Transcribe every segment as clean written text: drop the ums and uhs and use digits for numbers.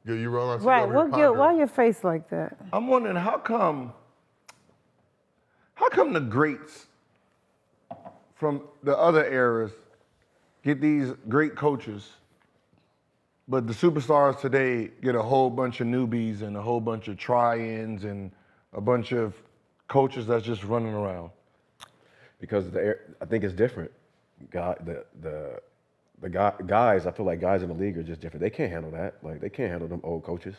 Gil, you rolling? Right. What, Gil? Why your face like that? I'm wondering how come the greats from the other eras get these great coaches, but the superstars today get a whole bunch of newbies and a whole bunch of try-ins and a bunch of coaches that's just running around? Because I think it's different. Guys, I feel like guys in the league are just different. They can't handle that. Like, they can't handle them old coaches.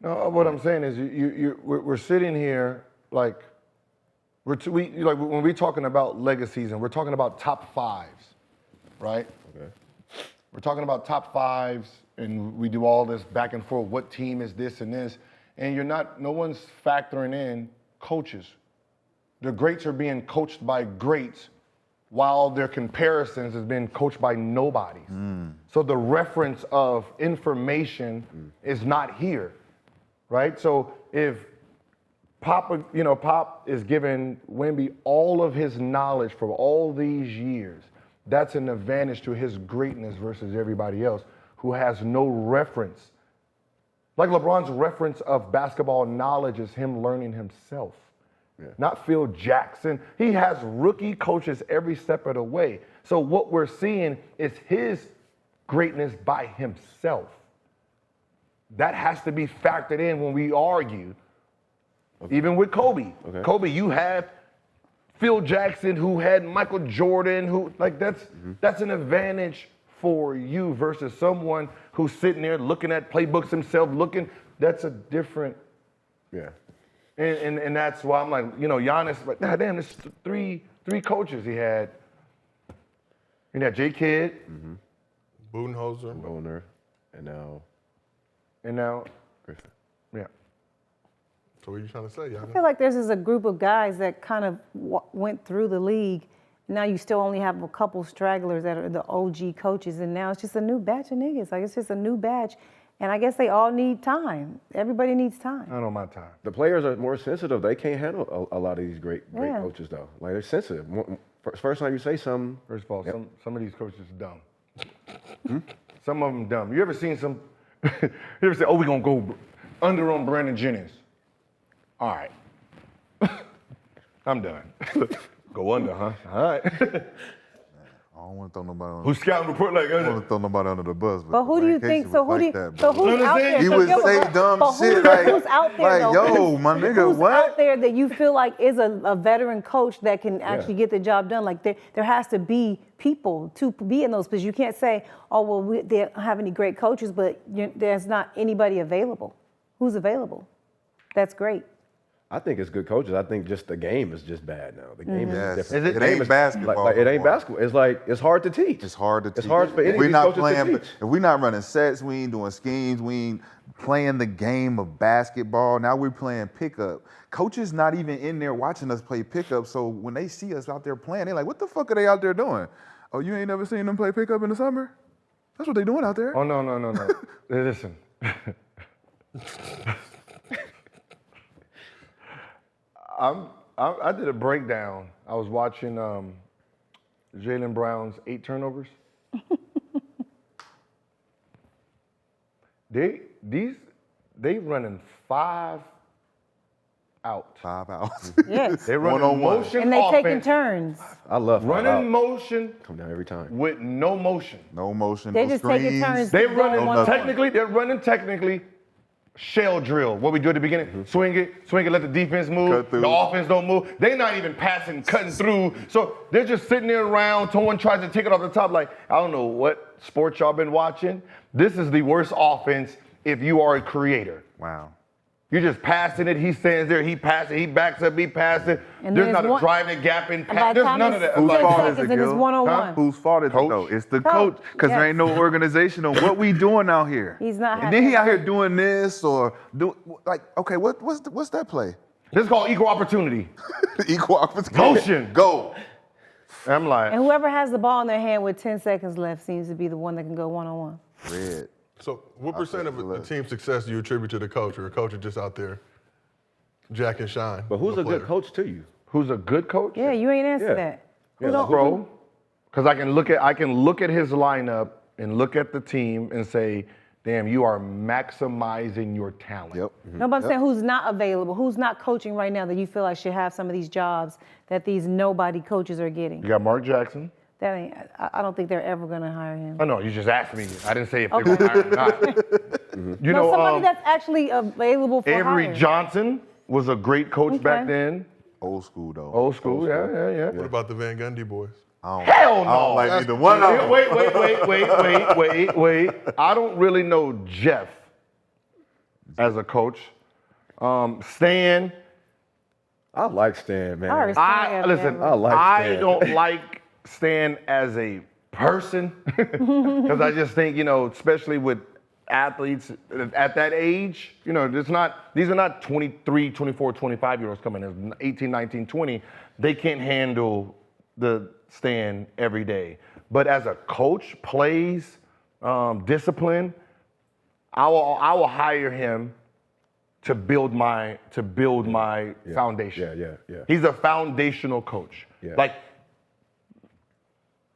No, what I'm saying is we're sitting here like like when we're talking about legacies and we're talking about top fives, right? Okay. We're talking about top fives and we do all this back and forth. What team is this and this? And no one's factoring in coaches. The greats are being coached by greats while their comparisons is being coached by nobodies. So the reference of information is not here, right? So if Pop is giving Wemby all of his knowledge for all these years, that's an advantage to his greatness versus everybody else who has no reference. Like LeBron's reference of basketball knowledge is him learning himself. Yeah. Not Phil Jackson. He has rookie coaches every step of the way. So what we're seeing is his greatness by himself. That has to be factored in when we argue. Okay. Even with Kobe. Okay. Kobe, you have Phil Jackson who had Michael Jordan, that's an advantage for you versus someone who's sitting there looking at playbooks himself, that's a different. Yeah. And that's why I'm like, Giannis, like, God damn, there's three coaches he had. He had J. Kidd. Budenholzer. And now Griffin. Yeah. So what are you trying to say, Giannis? I feel like there's a group of guys that kind of went through the league. Now you still only have a couple stragglers that are the OG coaches, and now it's just a new batch of niggas. Like, it's just a new batch. And I guess they all need time. Everybody needs time. I know my time. The players are more sensitive. They can't handle a lot of these great coaches, though. Like, they're sensitive. First time you say something. First of all, some of these coaches are dumb. Some of them dumb. You ever seen some? You ever say, we're going to go under on Brandon Jennings? All right. I'm done. Go under, huh? All right. I don't want to throw nobody on. Who's scouting report like? I don't want to throw nobody under the bus. But who do you think? So who's out there? He would say dumb shit like, who's out there, like, yo, my nigga, who's what? out there that you feel like is a veteran coach that can actually get the job done? Like, there has to be people to be in those positions. You can't say, they don't have any great coaches, but there's not anybody available. Who's available? That's great. I think it's good coaches. I think just the game is just bad now. The game is different. It ain't basketball. It ain't basketball. It's like, it's hard to teach. It's hard to teach. It's hard for any of these coaches to teach. If we're not running sets, we ain't doing schemes, we ain't playing the game of basketball. Now we're playing pickup. Coaches not even in there watching us play pickup, so when they see us out there playing, they're like, what the fuck are they out there doing? Oh, you ain't never seen them play pickup in the summer? That's what they doing out there. Oh, no. Listen. I did a breakdown. I was watching Jaylen Brown's 8 turnovers. They running 5 out. 5 out. Yes. They running motion and they offense. taking turns. I love running motion. Come down every time. With no motion. No motion. They no just screens. taking turns. They're running technically shell drill. What we do at the beginning, swing it, let the defense move, the offense don't move. They're not even passing, cutting through. So they're just sitting there around. Someone tries to take it off the top. Like, I don't know what sports y'all been watching. This is the worst offense if you are a creator. Wow. You're just passing it. He stands there. He passes. He backs up. He passes. And there's not a driving gap in pass. There's none of that. Whose fault is it, Gil? Huh? Whose fault is it, though? It's the coach. Because there ain't no organization on what we doing out here. He's not. And then he out here doing this or okay, what's that play? This is called equal opportunity. Equal opportunity. Motion. Go. I'm like. And whoever has the ball in their hand with 10 seconds left seems to be the one that can go one-on-one. Red. So what percent of the team's success do you attribute to the coach, or a coach is just out there jack and shine? But who's a good coach to you? Who's a good coach? Yeah, you ain't answered that. Pro, because I can look at his lineup and look at the team and say damn, you are maximizing your talent. Yep. No, but I'm saying who's not available, who's not coaching right now that you feel like should have some of these jobs that these nobody coaches are getting. You got Mark Jackson. That ain't. I don't think they're ever gonna hire him. I know, you just asked me. I didn't say if they're going to hire him or not. You know, somebody that's actually available for Avery hire. Johnson was a great coach back Okay. then. Old school though. Old school, yeah. What about the Van Gundy boys? Hell no. I don't like either one of them. Wait. I don't really know Jeff as a coach. Stan, I like Stan, man. I respect listen, I like I Stan. don't like Stan as a person because I just think, especially with athletes at that age, these are not 23, 24, 25-year-olds coming in, 18, 19, 20. They can't handle the stand every day. But as a coach, plays, discipline, I will hire him to build my foundation. Yeah. He's a foundational coach. Yeah. Like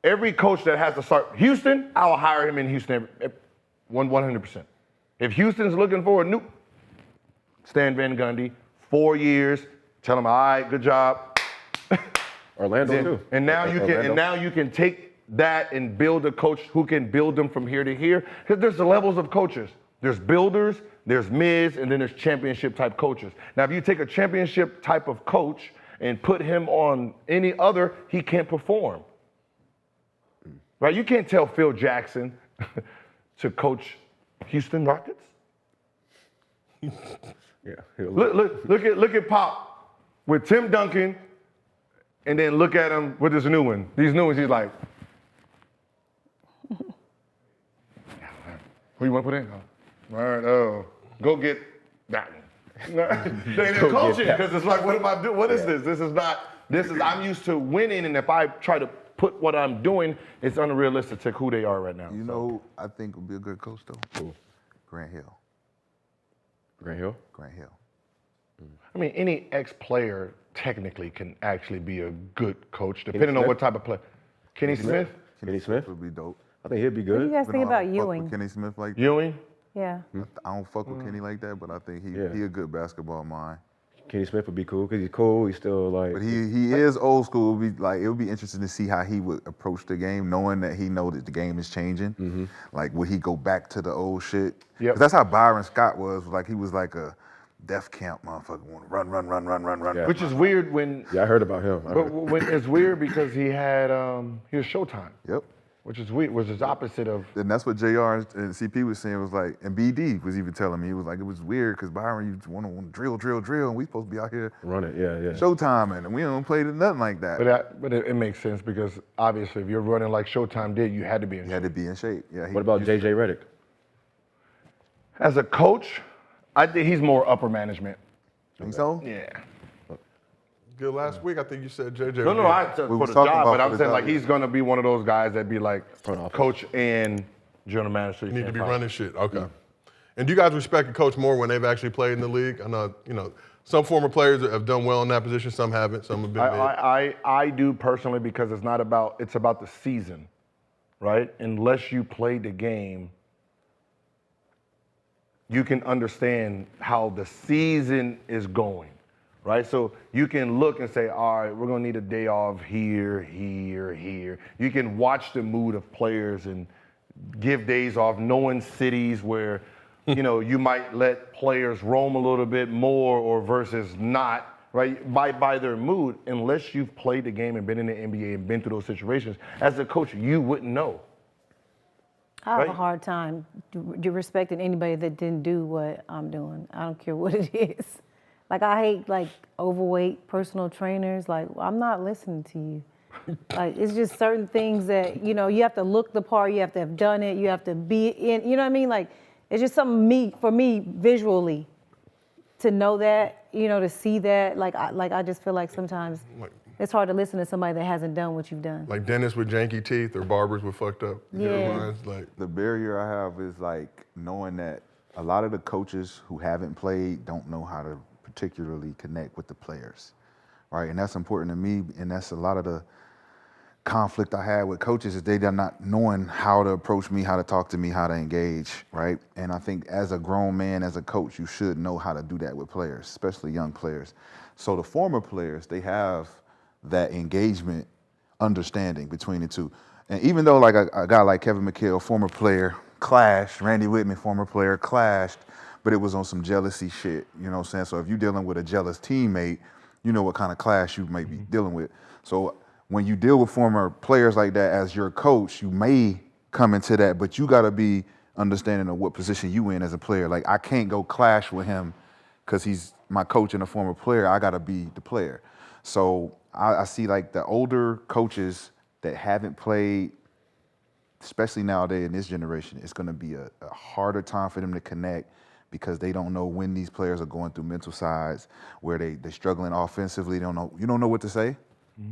every coach that has to start Houston, I'll hire him in Houston 100%. If Houston's looking for a new Stan Van Gundy, 4 years, tell him, all right, good job. Orlando too. And now you can take that and build a coach who can build them from here to here. Because there's the levels of coaches. There's builders, there's mids, and then there's championship type coaches. Now, if you take a championship type of coach and put him on any other, he can't perform. Right? You can't tell Phil Jackson to coach Houston Rockets. Yeah. Look at Pop with Tim Duncan, and then look at him with this new one. These new ones, he's like, who you want to put in? All right, go get that one. They're coaching because it's like, what am I doing? What is this? I'm used to winning, and if I try to put what I'm doing, it's unrealistic to who they are right now. You know, I think would be a good coach though. Who? Grant Hill. Grant Hill? Grant Hill. I mean, any ex-player technically can actually be a good coach, depending on Smith? what type of player. Kenny Smith? Kenny Smith? Would be dope. I think he'd be What do you good. guys think I about don't fuck Ewing? with Kenny Smith like that. Ewing? Yeah. I don't fuck with Kenny like that, but I think he a good basketball mind. Kenny Smith would be cool because he's cool. He's still like. But he is old school. It would be interesting to see how he would approach the game, knowing that he knows that the game is changing. Like, would he go back to the old shit? Yep. 'Cause that's how Byron Scott was. Like, he was like a death camp motherfucker, want to run. Yeah. Which is weird when. Yeah, I heard about him. It's weird because he was Showtime. Yep. Which is weird. Was his opposite of. And that's what JR and CP was saying, was like, and BD was even telling me, he was like, it was weird because Byron, you want to drill, and we supposed to be out here Run it, yeah. Showtime, and we don't play nothing like that. But it makes sense because obviously if you're running like Showtime did, you had to be in You had to be in shape. Yeah. What about JJ Redick? As a coach, I think he's more upper management. Think so? Yeah. Good last week, I think you said JJ. No, I said We for was the talking job, about but for I'm the saying job, like he's gonna be one of those guys that be like Front office. coach and general manager. You need to be running shit. Okay. And do you guys respect a coach more when they've actually played in the league? I know, some former players have done well in that position, some haven't, some have been mid. I do personally because it's about the season, right? Unless you play the game, you can understand how the season is going, right? So you can look and say, all right, we're gonna need a day off here. You can watch the mood of players and give days off, knowing cities where, you might let players roam a little bit more or versus not, right? By their mood, unless you've played the game and been in the NBA and been through those situations, as a coach, you wouldn't know. I have a Right. hard time respecting anybody that didn't do what I'm doing. I don't care what it is. Like, I hate overweight personal trainers. Like, I'm not listening to you. Like, it's just certain things that, you have to look the part, you have to have done it, you have to be in, you know what I mean? Like, it's just something for me visually to know that, to see that. I just feel like sometimes it's hard to listen to somebody that hasn't done what you've done. Like dentists with janky teeth or barbers with fucked up hairlines. The barrier I have is knowing that a lot of the coaches who haven't played don't know how to particularly connect with the players, right? And that's important to me, and that's a lot of conflict I had with coaches is they're not knowing how to approach me, how to talk to me, how to engage, right? And I think as a grown man, as a coach, you should know how to do that with players, especially young players. So the former players, they have that engagement understanding between the two. And even though like a guy like Kevin McHale, former player, clashed, Randy Whitman, former player, clashed, but it was on some jealousy shit, you know what I'm saying? So if you're dealing with a jealous teammate, you know what kind of clash you may be dealing with. So when you deal with former players like that as your coach, you may come into that, but you gotta be understanding of what position you in as a player. Like I can't go clash with him because he's my coach and a former player. I gotta be the player. So I see like the older coaches that haven't played, especially nowadays in this generation, it's gonna be a harder time for them to connect because they don't know when these players are going through mental sides where they're struggling offensively. They don't know, you don't know what to say.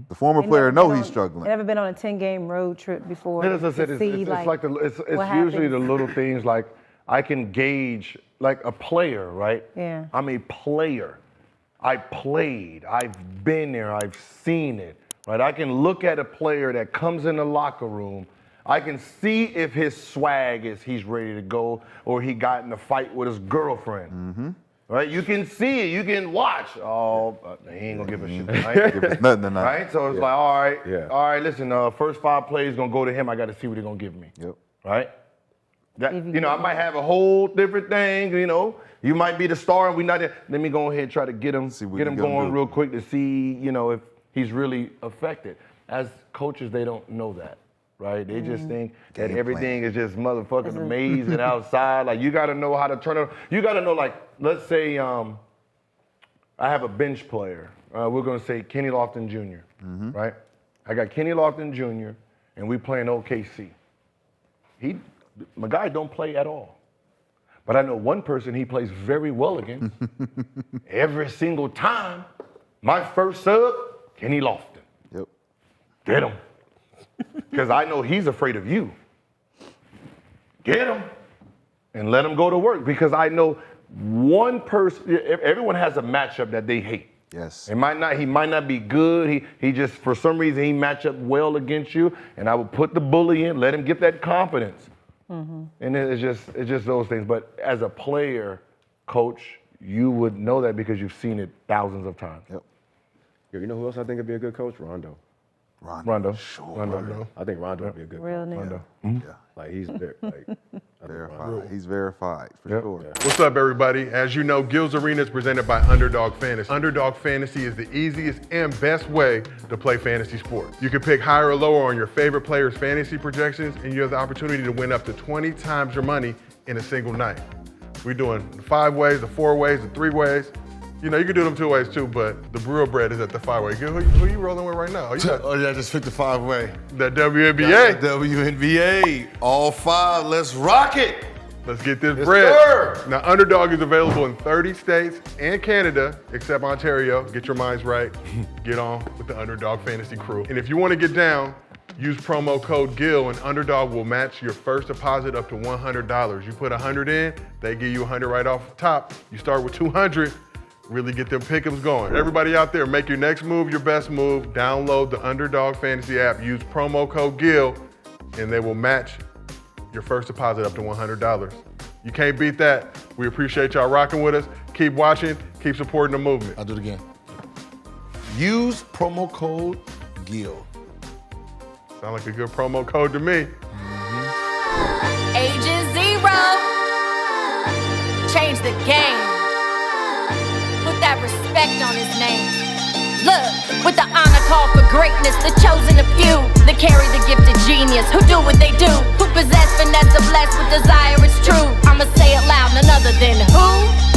The former player know he's struggling. Never been on a 10-game road trip before. As I said, it's usually the little things like I can gauge like a player, right? Yeah. I'm a player. I played. I've been there. I've seen it, right? I can look at a player that comes in the locker room. I can see if his swag is he's ready to go or he got in a fight with his girlfriend. Right? You can see it. You can watch. Oh, he ain't gonna give a shit. Right? Give us nothing tonight. Right? So it's like, all right, listen, first 5 plays gonna go to him. I got to see what he's gonna give me. Yep. Right? That, you know, I might have a whole different thing. You know, you might be the star and we not there. Let me go ahead and try to get him going real quick to see, you know, if he's really affected. As coaches, they don't know that. Right? They just think that everything is just motherfucking amazing outside. Like, you got to know how to turn it. You got to know, like, let's say I have a bench player. We're going to say Kenny Lofton Jr., right? I got Kenny Lofton Jr., and we playing OKC. My guy don't play at all. But I know one person he plays very well against. Every single time, my first sub, Kenny Lofton. Yep. Get him. Because I know he's afraid of you. Get him and let him go to work. Because I know one person, everyone has a matchup that they hate. Yes. He might not be good. He just, for some reason, he match up well against you. And I would put the bully in, let him get that confidence. And it's just those things. But as a player, coach, you would know that because you've seen it thousands of times. Yep. You know who else I think would be a good coach? Rondo. Rondo. Sure. Rondo. I think Rondo would be a good Real coach. nigga. Yeah. Like he's there. Like Verified. He's verified for sure. Yeah. What's up, everybody? As you know, Gilbert Arenas is presented by Underdog Fantasy. Underdog Fantasy is the easiest and best way to play fantasy sports. You can pick higher or lower on your favorite players' fantasy projections, and you have the opportunity to win up to 20 times your money in a single night. We're doing the 5 ways, the 4 ways, the 3 ways. You know, you can do them 2 ways too, but the real bread is at the 5-way. Who you rolling with right now? Oh yeah, I just picked the 5-way. That WNBA. WNBA, all 5. Let's rock it. Let's get this Yes, bread. sir. Now, Underdog is available in 30 states and Canada, except Ontario. Get your minds right. Get on with the Underdog Fantasy crew. And if you want to get down, use promo code GIL and Underdog will match your first deposit up to $100. You put 100 in, they give you 100 right off the top. You start with 200. Really get them pick'ems going. Everybody out there, make your next move your best move. Download the Underdog Fantasy app. Use promo code GIL, and they will match your first deposit up to $100. You can't beat that. We appreciate y'all rocking with us. Keep watching. Keep supporting the movement. I'll do it again. Use promo code GIL. Sound like a good promo code to me. Age is 0. Change the game. Put that respect on his name. Look, with the honor call for greatness, the chosen of few that carry the gift of genius, who do what they do, who possess finesse, are blessed with desire